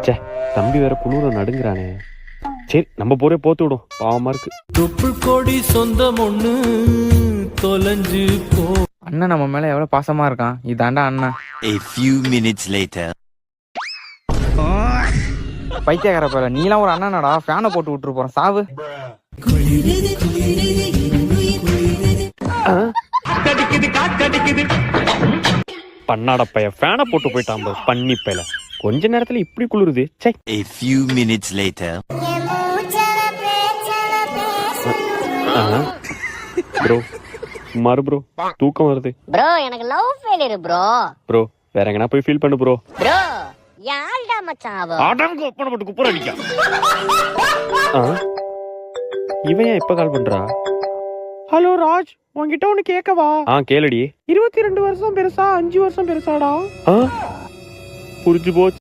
சே, தம்பி வேற குளிர நடுங்குறானே. சரி, நம்ம போரே போத்து விடும், பாவமா இருக்கு. தொப்புள் கொடி சொந்தம் ஒண்ணு தொலைஞ்சு போ. அண்ணன் நம்ம மேல எவ்வளவு பாசமா இருக்கான். இதாண்டா அண்ணன். A few minutes later. பைத்தியக்கார பேர, நீலாம் ஒரு அண்ணனடா. ஃபேனை போட்டு விட்டுரு போறேன், சாவு. பண்ணாட பைய ஃபேனை போட்டு போயிட்டான் பாரு, பண்ணி பையல. கொஞ்ச நேரத்துல இப்படி குளிருது. சே. A few minutes later. Bro, சுமாரு ப்ரோ, தூக்கம் வருது. ப்ரோ எனக்கு லவ் ஃபெயிலியர் ப்ரோ. ப்ரோ, வேற எங்கனா போய் ஃபீல் பண்ணு ப்ரோ. ப்ரோ யாருடா மச்சான் அவ? அடங்க ஒப்பன போட்டு குப்புற அடிக்க. இவன் ஏன் இப்ப கால் பண்றா? ஹலோ ராஜ், உன்கிட்ட ஒண்ணு கேட்கவா? கேளுடி. 22 வருஷம் பெருசா 5 வருஷம் பெருசாடா? புரிஞ்சு போச்சு.